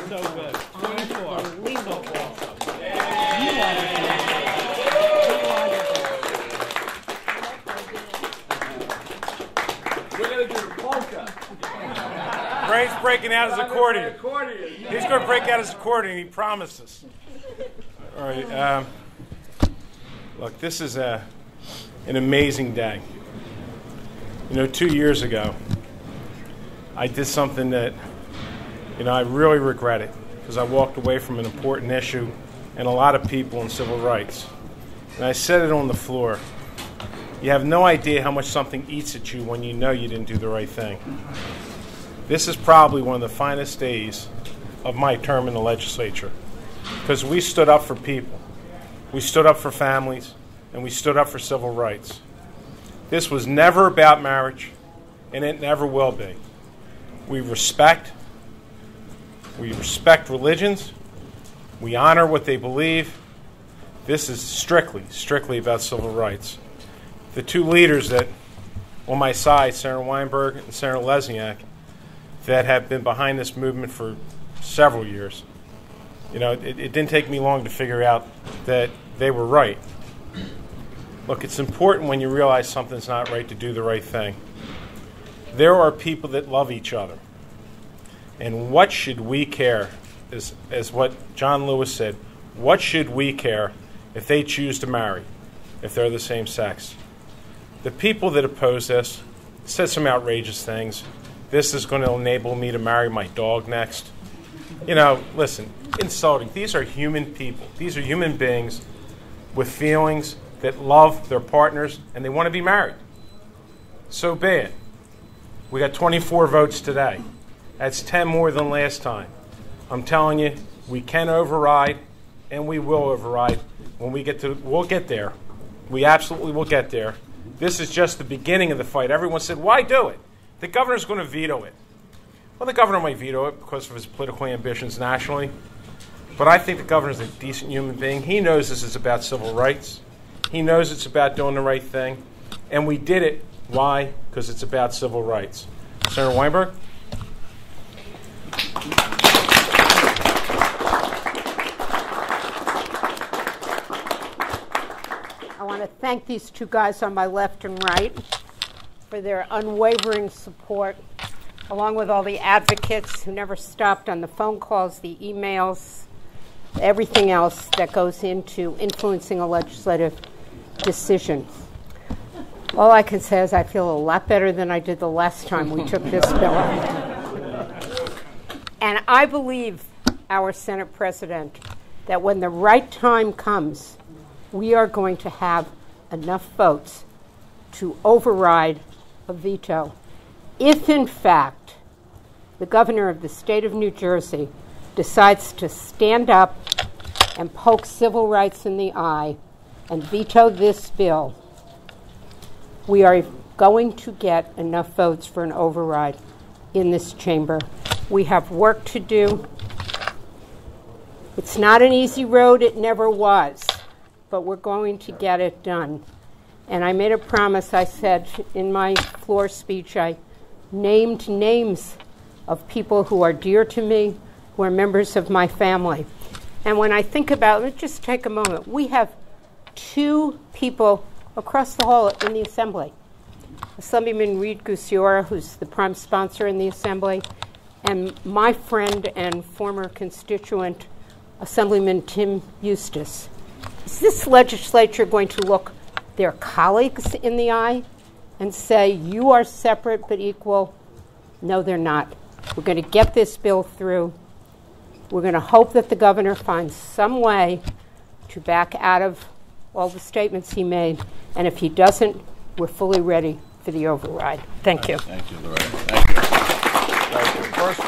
So good. 24. Unbelievable. So awesome. We're going to do the polka. Ray's breaking out his accordion. He's going to break out his accordion, he promises. All right. Look, this is an amazing day. 2 years ago, I did something that, I really regret it because I walked away from an important issue and a lot of people in civil rights. And I said it on the floor. You have no idea how much something eats at you when you know you didn't do the right thing. This is probably one of the finest days of my term in the legislature because we stood up for people. We stood up for families, and we stood up for civil rights. This was never about marriage, and it never will be. We respect religions. We honor what they believe. This is strictly about civil rights. The two leaders that, on my side, Senator Weinberg and Senator Lesniak, that have been behind this movement for several years, it didn't take me long to figure out that they were right. Look, it's important when you realize something's not right to do the right thing. There are people that love each other. And what should we care, as what John Lewis said, what should we care if they choose to marry, if they're the same sex? The people that oppose this said some outrageous things. This is going to enable me to marry my dog next. Listen, insulting. These are human people. These are human beings with feelings that love their partners and they want to be married. So be it. We got 24 votes today. That's 10 more than last time. I'm telling you, we can override and we will override when we'll get there. We absolutely will get there. This is just the beginning of the fight. Everyone said, why do it? The governor's going to veto it. Well, the governor might veto it because of his political ambitions nationally. But I think the governor's a decent human being. He knows this is about civil rights. He knows it's about doing the right thing. And we did it. Why? Because it's about civil rights. Senator Weinberg? I want to thank these two guys on my left and right for their unwavering support, along with all the advocates who never stopped on the phone calls, the emails, everything else that goes into influencing a legislative decision. All I can say is I feel a lot better than I did the last time we took this bill out. And I believe, our Senate President, that when the right time comes, we are going to have enough votes to override a veto if, in fact, the governor of the state of New Jersey decides to stand up and poke civil rights in the eye and veto this bill. We are going to get enough votes for an override in this chamber. We have work to do. It's not an easy road. It never was. But we're going to get it done. And I made a promise. I said in my floor speech, I named names of people who are dear to me, who are members of my family. And when I think about it, just take a moment. We have two people across the hall in the Assembly. Assemblyman Reed Gusiora, who's the prime sponsor in the Assembly, and my friend and former constituent, Assemblyman Tim Eustace. Is this legislature going to look their colleagues in the eye and say, you are separate but equal? No, they're not. We're going to get this bill through. We're going to hope that the governor finds some way to back out of all the statements he made. And if he doesn't, we're fully ready for the override. Thank you. Thank you, Loretta. Thank you. Thank you.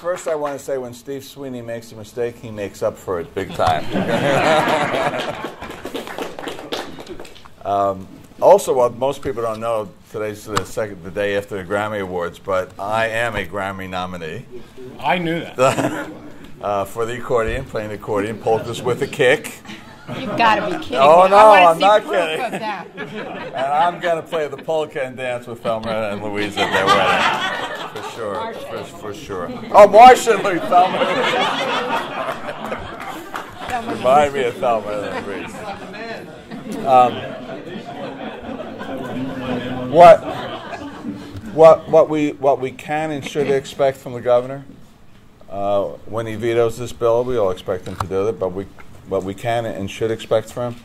First, I want to say when Steve Sweeney makes a mistake, he makes up for it big time. Also, what most people don't know, today's the day after the Grammy Awards, but I am a Grammy nominee. I knew that. For the accordion, playing the accordion, polkas with a kick. You've got to be kidding Oh, me. no, I I'm not want to see proof kidding. of that. And I'm going to play the polka and dance with Thelma and Louise at their wedding. For sure. For sure. Oh, Marcia and Louise. Thelma and Louise. Remind me of Thelma and Louise. What we can and should expect from the governor when he vetoes this bill, we all expect him to do it, but what we can and should expect from him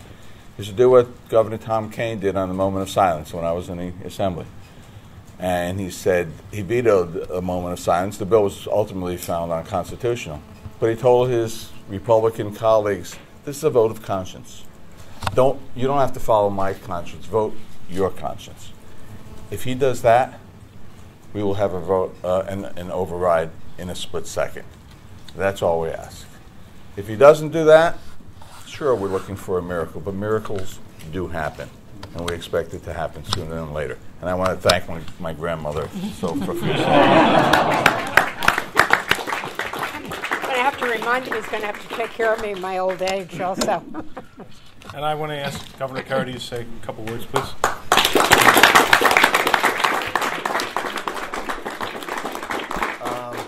is to do what Governor Tom Kean did on the moment of silence when I was in the Assembly. And he said he vetoed a moment of silence. The bill was ultimately found unconstitutional. But he told his Republican colleagues, this is a vote of conscience. You don't have to follow my conscience. Vote your conscience. If he does that, we will have a vote, an override in a split second. That's all we ask. If he doesn't do that, sure, we're looking for a miracle, but miracles do happen, and we expect it to happen sooner than later. And I want to thank my grandmother so profusely. I'm going to have to remind him he's going to have to take care of me in my old age also. And I want to ask Governor Carty to say a couple words, please.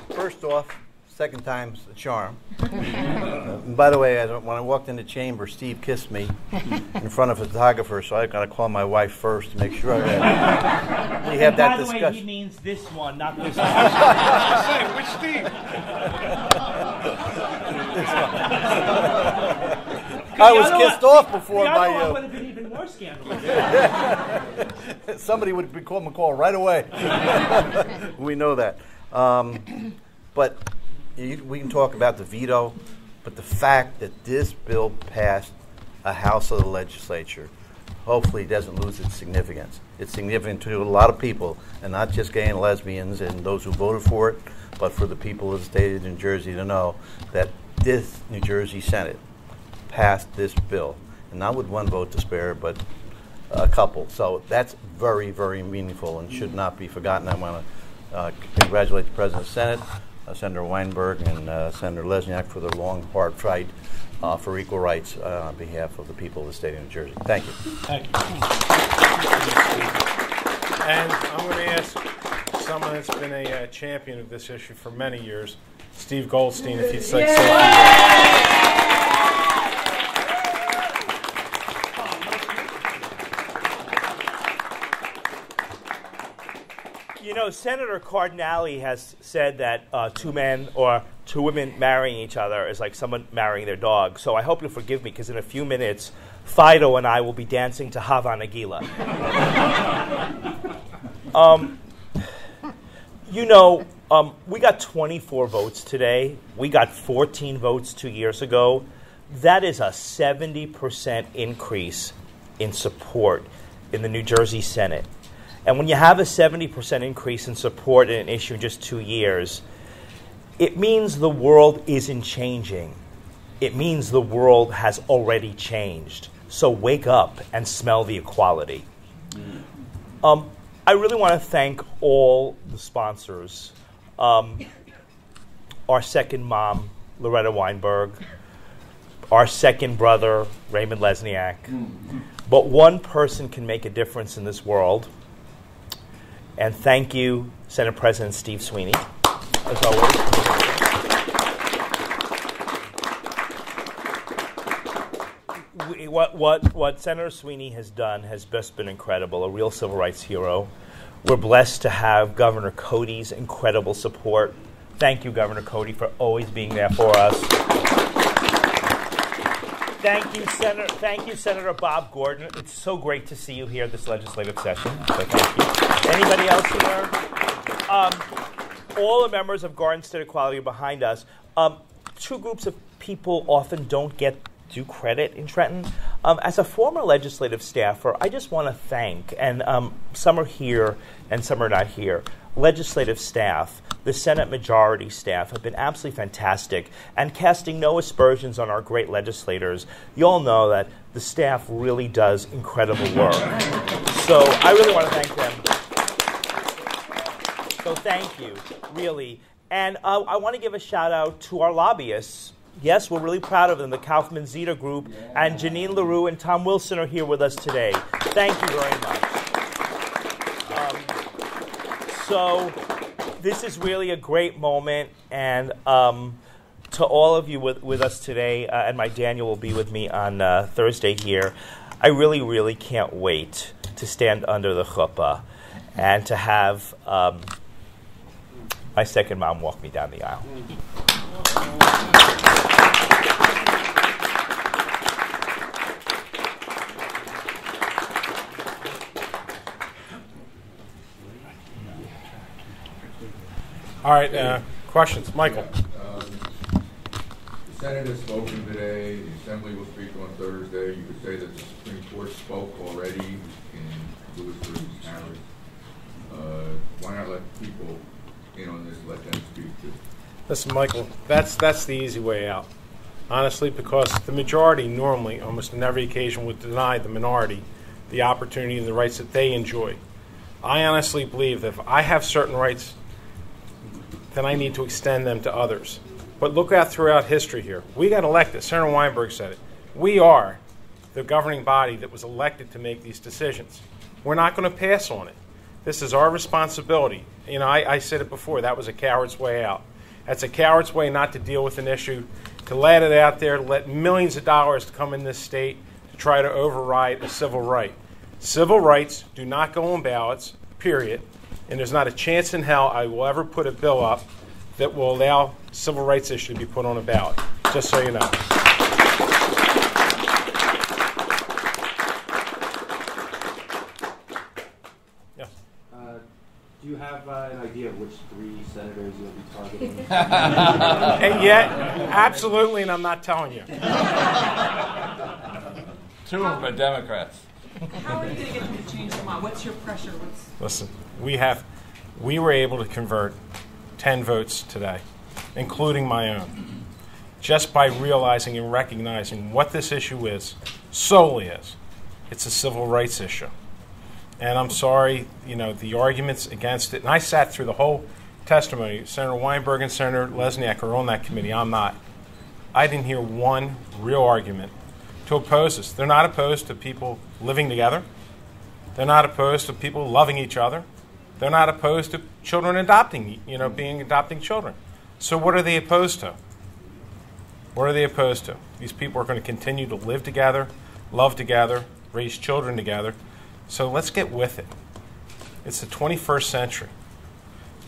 First off, second time's a charm. By the way, when I walked in the chamber, Steve kissed me in front of a photographer, so I got to call my wife first to make sure that we have that discussion. By the way, he means this one, not this one. Say, which Steve? I was kissed off before the by other one you. would have been even more scandalous. Somebody would be calling McCall right away. We know that. But we can talk about the veto, but the fact that this bill passed a House of the Legislature hopefully doesn't lose its significance. It's significant to a lot of people, and not just gay and lesbians and those who voted for it, but for the people of the state of New Jersey to know that this New Jersey Senate passed this bill, and not with one vote to spare, but a couple. So that's very, very meaningful and should not be forgotten. I want to congratulate the President of the Senate, Senator Weinberg, and Senator Lesniak for their long, hard fight for equal rights on behalf of the people of the state of New Jersey. Thank you. Thank you. And I'm going to ask someone that's been a champion of this issue for many years, Steve Goldstein, if he'd say so. You know, Senator Cardinale has said that two men or two women marrying each other is like someone marrying their dog. So I hope you'll forgive me, because in a few minutes, Fido and I will be dancing to Hava Nagila. We got 24 votes today. We got 14 votes 2 years ago. That is a 70% increase in support in the New Jersey Senate. And when you have a 70% increase in support in an issue in just 2 years, it means the world isn't changing. It means the world has already changed. So wake up and smell the equality. I really want to thank all the sponsors. Our second mom, Loretta Weinberg. Our second brother, Raymond Lesniak. But one person can make a difference in this world. And thank you, Senate President Steve Sweeney, as always. What Senator Sweeney has done has just been incredible, a real civil rights hero. We're blessed to have Governor Cody's incredible support. Thank you, Governor Cody, for always being there for us. Thank you, Senator Bob Gordon. It's so great to see you here this legislative session. So thank you. Anybody else here? All the members of Garden State Equality are behind us. Two groups of people often don't get due credit in Trenton. As a former legislative staffer, I just want to thank, and some are here and some are not here, legislative staff. The Senate majority staff have been absolutely fantastic, and casting no aspersions on our great legislators, you all know that the staff really does incredible work. So I really want to thank them. So thank you, really. And I want to give a shout out to our lobbyists. Yes, we're really proud of them. The Kaufman Zeta Group and Janine LaRue and Tom Wilson are here with us today. Thank you very much. So this is really a great moment, and to all of you with us today, and my Daniel will be with me on Thursday here, I really, really can't wait to stand under the chuppah and to have my second mom walk me down the aisle. All right, questions? Michael. The Senate has spoken today. The Assembly will speak on Thursday. You could say that the Supreme Court spoke already in Lewis versus Harris. Why not let people in on this, let them speak too? Listen, Michael, that's the easy way out. Honestly, because the majority normally, almost on every occasion, would deny the minority the opportunity and the rights that they enjoy. I honestly believe that if I have certain rights, then I need to extend them to others. But look out throughout history here. We got elected. Senator Weinberg said it. We are the governing body that was elected to make these decisions. We're not going to pass on it. This is our responsibility. You know, I said it before. That was a coward's way out. That's a coward's way not to deal with an issue, to let it out there, to let millions of dollars come in this state to try to override a civil right. Civil rights do not go on ballots, period. And there's not a chance in hell I will ever put a bill up that will allow civil rights issue to be put on a ballot, just so you know. Yeah. Do you have an idea of which 3 senators you'll be targeting? And yet, absolutely, and I'm not telling you. 2 of them are Democrats. How are you going to get them to change their mind? What's your pressure? Listen, we were able to convert 10 votes today, including my own, just by realizing and recognizing what this issue is, solely is. It's a civil rights issue. And I'm sorry, you know, the arguments against it, and I sat through the whole testimony. Senator Weinberg and Senator Lesniak are on that committee. I'm not. I didn't hear one real argument to oppose this. They're not opposed to people living together. They're not opposed to people loving each other. They're not opposed to children adopting children. So what are they opposed to? What are they opposed to? These people are going to continue to live together, love together, raise children together. So let's get with it. It's the 21st century.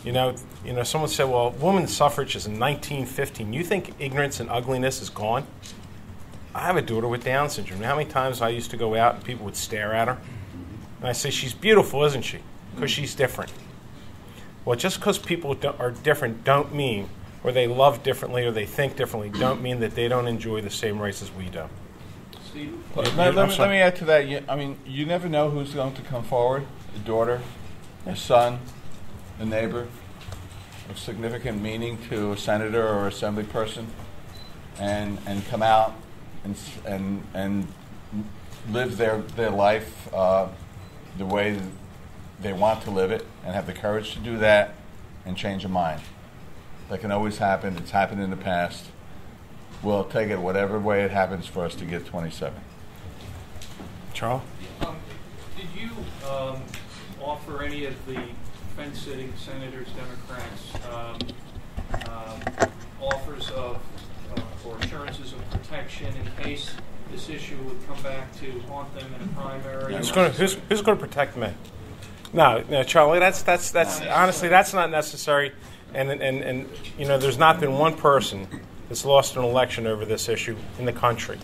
You know, someone said, well, women's suffrage is in 1915. You think ignorance and ugliness is gone? I have a daughter with Down syndrome. How many times I used to go out and people would stare at her? And I say, she's beautiful, isn't she? Because she's different. Well, just because people are different don't mean, or they love differently or they think differently, don't mean that they don't enjoy the same rights as we do. Steve? Let me add to that. You never know who's going to come forward. A daughter, a son, a neighbor, of significant meaning to a senator or assembly person, and come out and live their life the way they want to live it, and have the courage to do that and change a mind. That can always happen. It's happened in the past. We'll take it whatever way it happens for us to get 27. Charles? Did you offer any of the fence-sitting senators, Democrats, offers of or assurances of protection in case this issue would come back to haunt them in a primary? Who's going to protect me? No, Charlie. That's honestly, that's not necessary. And you know, there's not been one person that's lost an election over this issue in the country.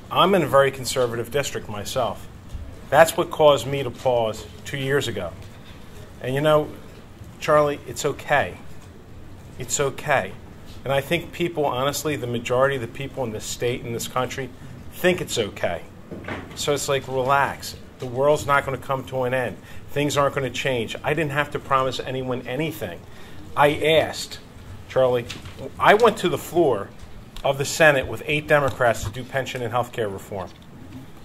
I'm in a very conservative district myself. That's what caused me to pause 2 years ago. And you know, Charlie, it's okay. It's okay. And I think people, honestly, the majority of the people in this state, in this country, think it's okay. So it's like, relax. The world's not going to come to an end. Things aren't going to change. I didn't have to promise anyone anything. I asked, Charlie, I went to the floor of the Senate with 8 Democrats to do pension and health care reform.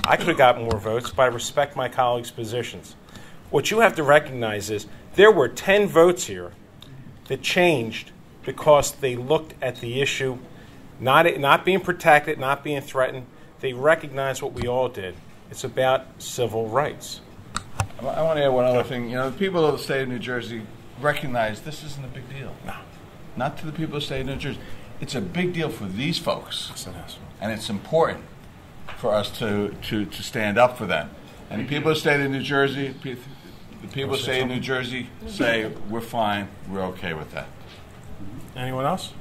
I could have got more votes, but I respect my colleagues' positions. What you have to recognize is there were 10 votes here that changed because they looked at the issue not being protected, not being threatened. They recognize what we all did. It's about civil rights. I want to add one other thing. You know, the people of the state of New Jersey recognize this isn't a big deal. No. Not to the people of the state of New Jersey. It's a big deal for these folks. Yes, it is. And it's important for us to stand up for them. And the people of the state of New Jersey, the people of the state of New Jersey say, we're fine, we're okay with that. Anyone else?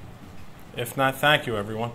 If not, thank you, everyone.